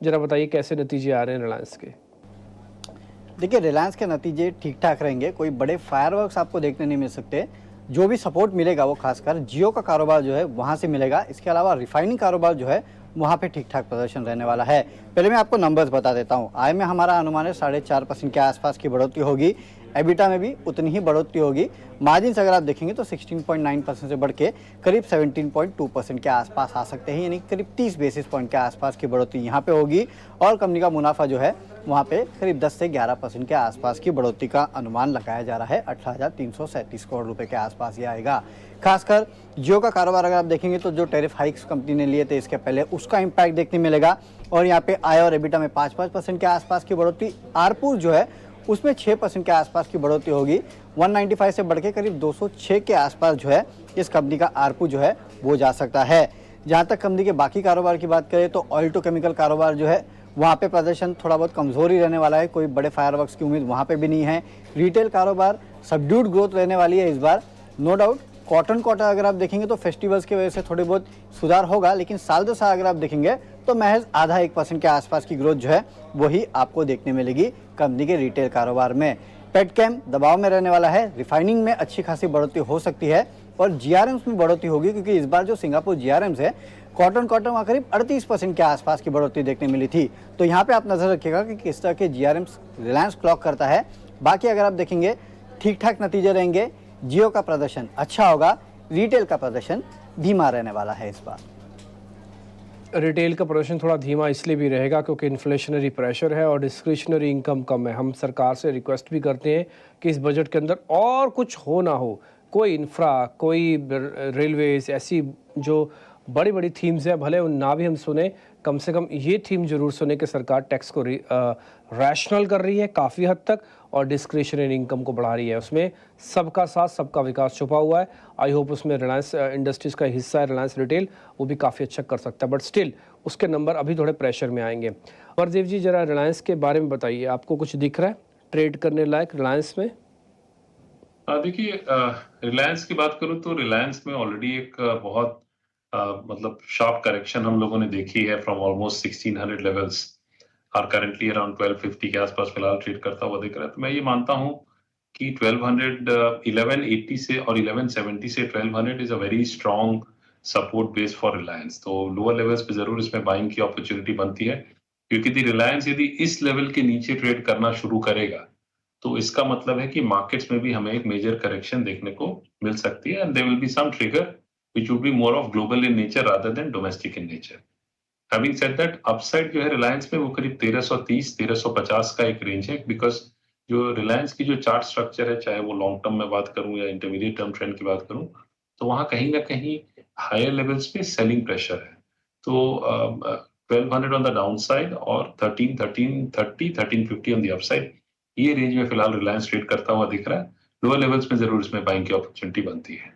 जरा बताइए कैसे नतीजे आ रहे हैं रिलायंस के? देखिए, रिलायंस के नतीजे ठीक-ठाक रहेंगे, कोई बड़े फायरवर्क्स आपको देखने नहीं मिल सकते। जो भी सपोर्ट मिलेगा वो खासकर जियो का कारोबार जो है वहाँ से मिलेगा। इसके अलावा रिफाइनिंग कारोबार जो है वहाँ पे ठीक-ठाक प्रदर्शन रहने वाला है। पहले मैं आपको नंबर्स बता देता हूँ। आय में हमारा अनुमान है 4.5% के आसपास की बढ़ोतरी होगी। एबिटा में भी उतनी ही बढ़ोतरी होगी। मार्जिन्स अगर आप देखेंगे तो 16.9% से बढ़ के करीब 17.2% के आसपास आ सकते हैं, यानी करीब 30 बेसिस पॉइंट के आसपास की बढ़ोतरी यहाँ पे होगी। और कंपनी का मुनाफा जो है वहाँ पे करीब 10 से 11% के आसपास की बढ़ोतरी का अनुमान लगाया जा रहा है। 18,337 करोड़ रुपए के आसपास ये आएगा। खासकर जियो का कारोबार अगर आप देखेंगे तो जो टैरिफ हाइक्स कंपनी ने लिए थे इसके पहले, उसका इम्पैक्ट देखने मिलेगा। और यहाँ पे आय और एबिटा में 5-5% के आसपास की बढ़ोतरी। आरपू जो है उसमें 6% के आसपास की बढ़ोतरी होगी। 195 से बढ़ के करीब 206 के आसपास जो है इस कंपनी का आरपू जो है वो जा सकता है। जहाँ तक कंपनी के बाकी कारोबार की बात करें तो ऑयल टू केमिकल कारोबार जो है वहाँ पे प्रदर्शन थोड़ा बहुत कमजोर ही रहने वाला है। कोई बड़े फायरवर्क्स की उम्मीद वहाँ पे भी नहीं है। रिटेल कारोबार सबड्यूड ग्रोथ रहने वाली है इस बार, नो डाउट। कॉटन क्वार्टर अगर आप देखेंगे तो फेस्टिवल्स की वजह से थोड़ी बहुत सुधार होगा, लेकिन साल दो साल अगर आप देखेंगे तो महज आधा 1% के आसपास की ग्रोथ जो है वही आपको देखने मिलेगी कंपनी के रिटेल कारोबार में। पेटकेम दबाव में रहने वाला है। रिफाइनिंग में अच्छी खासी बढ़ोतरी हो सकती है और जीआरएम्स में बढ़ोतरी होगी, क्योंकि इस बार जो सिंगापुर जीआरएम्स है कॉटन वहाँ करीब 38% के आसपास की बढ़ोतरी देखने मिली थी। तो यहाँ पे आप नजर रखिएगा कि किस तरह के जीआरएम्स रिलायंस क्लॉक करता है। बाकी अगर आप देखेंगे ठीक ठाक नतीजे रहेंगे। जियो का प्रदर्शन अच्छा होगा, रिटेल का प्रदर्शन धीमा रहने वाला है इस बार। रिटेल का प्रदर्शन थोड़ा धीमा इसलिए भी रहेगा क्योंकि इन्फ्लेशनरी प्रेशर है और डिस्क्रिशनरी इनकम कम है। हम सरकार से रिक्वेस्ट भी करते हैं कि इस बजट के अंदर और कुछ हो ना हो, कोई इंफ्रा, कोई रेलवेज, ऐसी जो बड़ी बड़ी थीम्स हैं, भले उन ना भी हम सुने, कम से कम ये थीम जरूर सुने कि सरकार टैक्स को रैशनल कर रही है काफ़ी हद तक और डिस्क्रिशनरी इनकम को बढ़ा रही है। उसमें सबका साथ सबका विकास छुपा हुआ है। आई होप उसमें रिलायंस इंडस्ट्रीज़ का हिस्सा है, रिलायंस रिटेल, वो भी काफ़ी अच्छा कर सकता है। बट स्टिल उसके नंबर अभी थोड़े प्रेशर में आएंगे। परदेव जी, जरा रिलायंस के बारे में बताइए, आपको कुछ दिख रहा है ट्रेड करने लायक रिलायंस में? देखिए, रिलायंस की बात करूं तो रिलायंस में ऑलरेडी एक बहुत मतलब शार्प करेक्शन हम लोगों ने देखी है फ्रॉम ऑलमोस्ट 1600 लेवल्स और करंटली अराउंड 1250 के आसपास फिलहाल ट्रेड करता हुआ दिख रहा है। तो मैं ये मानता हूं कि 1180 से और 1170 से 1200 is a very strong support base for Reliance. तो लोअर लेवल्स पे जरूर इसमें बाइंग की अपॉर्चुनिटी बनती है, क्योंकि रिलायंस यदि इस लेवल के नीचे ट्रेड करना शुरू करेगा तो इसका मतलब है कि मार्केट्स में भी हमें एक मेजर करेक्शन देखने को मिल सकती है and there will be some trigger which would be more of global in nature rather than domestic in nature. Having said that, upside जो है रिलायंस में वो करीब 1330 1350 का एक रेंज है, बिकॉज जो रिलायंस की जो चार्ट स्ट्रक्चर है, चाहे वो लॉन्ग टर्म में बात करूं या इंटरमीडिएट टर्म ट्रेंड की बात करूं, तो वहां कहीं ना कहीं हायर लेवल्स पे सेलिंग प्रेशर है। तो 1200 ऑन द डाउन साइड और 1350 ऑन द अपसाइड, ये रेंज में फिलहाल रिलायंस ट्रेड करता हुआ दिख रहा है। लोअर लेवल्स में जरूर इसमें बाइंग की अपॉर्चुनिटी बनती है।